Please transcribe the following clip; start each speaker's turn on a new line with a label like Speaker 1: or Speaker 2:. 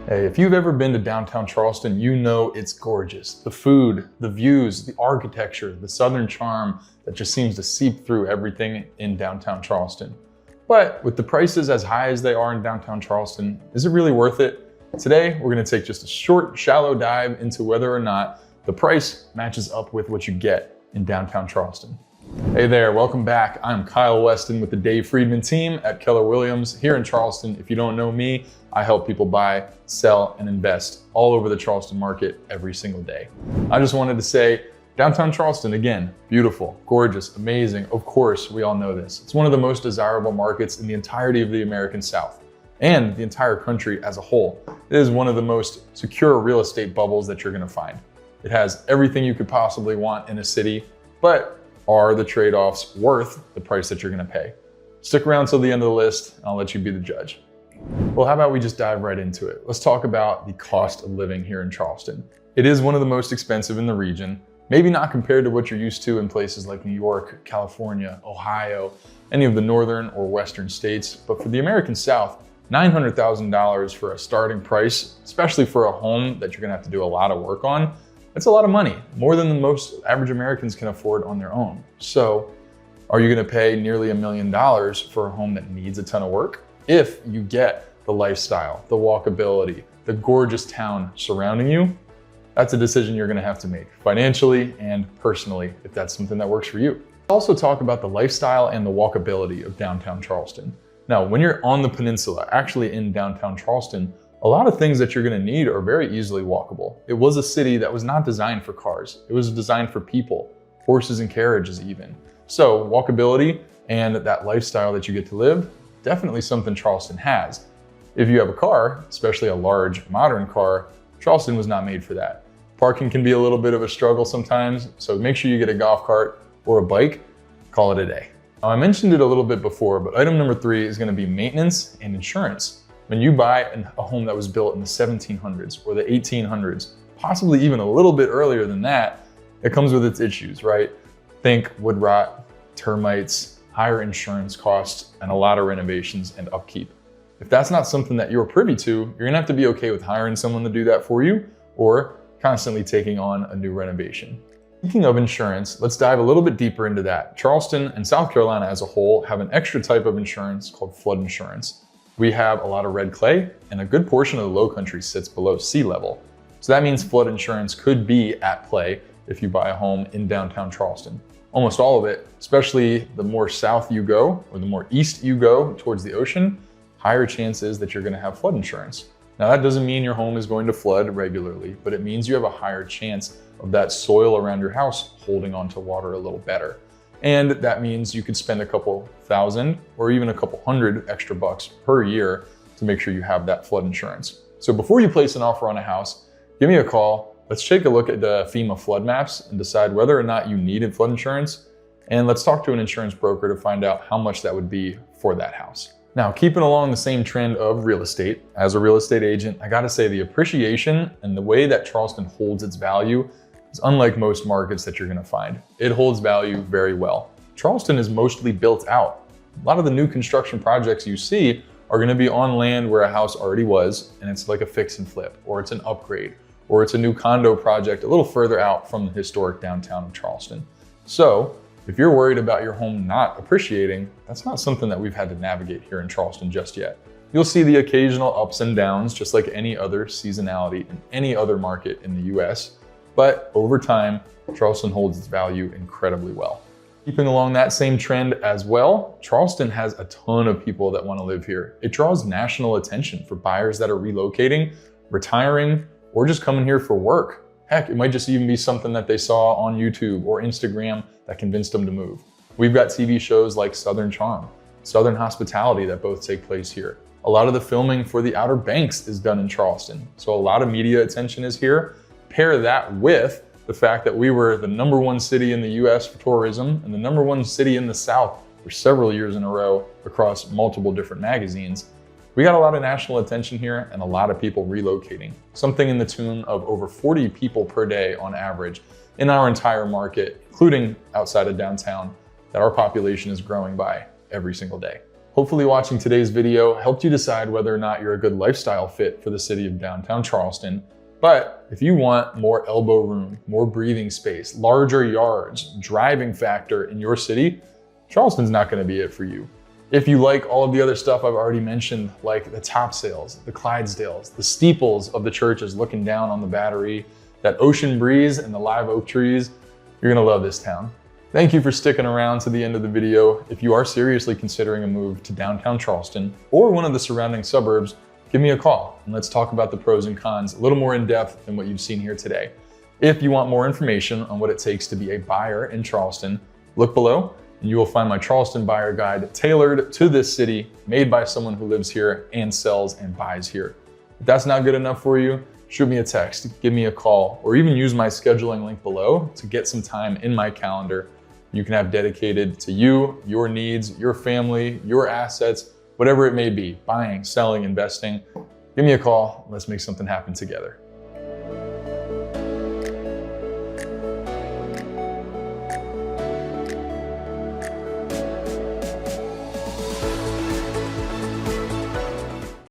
Speaker 1: Hey, if you've ever been to downtown Charleston, you know it's gorgeous. The food, the views, the architecture, the southern charm that just seems to seep through everything in downtown Charleston. But with the prices as high as they are in downtown Charleston, is it really worth it? Today, we're gonna take just a short, shallow dive into whether or not the price matches up with what you get in downtown Charleston. Hey there, welcome back. I'm Kyle Weston with the Dave Friedman team at Keller Williams here in Charleston. If you don't know me, I help people buy, sell, and invest all over the Charleston market every single day. I just wanted to say, downtown Charleston, again, beautiful, gorgeous, amazing. Of course, we all know this. It's one of the most desirable markets in the entirety of the American South and the entire country as a whole. It is one of the most secure real estate bubbles that you're gonna find. It has everything you could possibly want in a city, but are the trade-offs worth the price that you're gonna pay? Stick around till the end of the list, and I'll let you be the judge. Well, how about we just dive right into it? Let's talk about the cost of living here in Charleston. It is one of the most expensive in the region, maybe not compared to what you're used to in places like New York, California, Ohio, any of the northern or western states, but for the American South, $900,000 for a starting price, especially for a home that you're gonna have to do a lot of work on, that's a lot of money, more than the most average Americans can afford on their own. So are you gonna pay nearly $1 million for a home that needs a ton of work? If you get the lifestyle, the walkability, the gorgeous town surrounding you, that's a decision you're gonna have to make financially and personally, if that's something that works for you. Also talk about the lifestyle and the walkability of downtown Charleston. Now, when you're on the peninsula, actually in downtown Charleston, a lot of things that you're gonna need are very easily walkable. It was a city that was not designed for cars. It was designed for people, horses and carriages even. So walkability and that lifestyle that you get to live, definitely something Charleston has. If you have a car, especially a large modern car, Charleston was not made for that. Parking can be a little bit of a struggle sometimes, so make sure you get a golf cart or a bike, call it a day. Now, I mentioned it a little bit before, but item number 3 is gonna be maintenance and insurance. When you buy a home that was built in the 1700s or the 1800s, possibly even a little bit earlier than that, it comes with its issues, right? Think wood rot, termites, higher insurance costs, and a lot of renovations and upkeep. If that's not something that you're privy to, you're gonna have to be okay with hiring someone to do that for you or constantly taking on a new renovation. Speaking of insurance, let's dive a little bit deeper into that. Charleston and South Carolina as a whole have an extra type of insurance called flood insurance. We have a lot of red clay and a good portion of the low country sits below sea level. So that means flood insurance could be at play if you buy a home in downtown Charleston. Almost all of it, especially the more south you go or the more east you go towards the ocean, higher chances that you're gonna have flood insurance. Now that doesn't mean your home is going to flood regularly, but it means you have a higher chance of that soil around your house holding onto water a little better. And that means you could spend a couple thousand or even a couple hundred extra bucks per year to make sure you have that flood insurance. So before you place an offer on a house, give me a call. Let's take a look at the FEMA flood maps and decide whether or not you needed flood insurance. And let's talk to an insurance broker to find out how much that would be for that house. Now, keeping along the same trend of real estate, as a real estate agent, I gotta say the appreciation and the way that Charleston holds its value is unlike most markets that you're gonna find. It holds value very well. Charleston is mostly built out. A lot of the new construction projects you see are gonna be on land where a house already was, and it's like a fix and flip, or it's an upgrade, or it's a new condo project a little further out from the historic downtown of Charleston. So if you're worried about your home not appreciating, that's not something that we've had to navigate here in Charleston just yet. You'll see the occasional ups and downs, just like any other seasonality in any other market in the US. But over time, Charleston holds its value incredibly well. Keeping along that same trend as well, Charleston has a ton of people that want to live here. It draws national attention for buyers that are relocating, retiring, or just coming here for work. Heck, it might just even be something that they saw on YouTube or Instagram that convinced them to move. We've got TV shows like Southern Charm, Southern Hospitality that both take place here. A lot of the filming for the Outer Banks is done in Charleston. So a lot of media attention is here. Pair that with the fact that we were the #1 city in the US for tourism and the #1 city in the South for several years in a row across multiple different magazines. We got a lot of national attention here and a lot of people relocating, something in the tune of over 40 people per day on average in our entire market, including outside of downtown, that our population is growing by every single day. Hopefully watching today's video helped you decide whether or not you're a good lifestyle fit for the city of downtown Charleston. But if you want more elbow room, more breathing space, larger yards, driving factor in your city, Charleston's not going to be it for you. If you like all of the other stuff I've already mentioned, like the Topsails, the Clydesdales, the steeples of the churches looking down on the Battery, that ocean breeze and the live oak trees, you're going to love this town. Thank you for sticking around to the end of the video. If you are seriously considering a move to downtown Charleston or one of the surrounding suburbs, give me a call and let's talk about the pros and cons a little more in depth than what you've seen here today. If you want more information on what it takes to be a buyer in Charleston, look below and you will find my Charleston buyer guide tailored to this city, made by someone who lives here and sells and buys here. If that's not good enough for you, shoot me a text, give me a call, or even use my scheduling link below to get some time in my calendar you can have dedicated to you, your needs, your family, your assets, whatever it may be, buying, selling, investing. Give me a call. Let's make something happen together.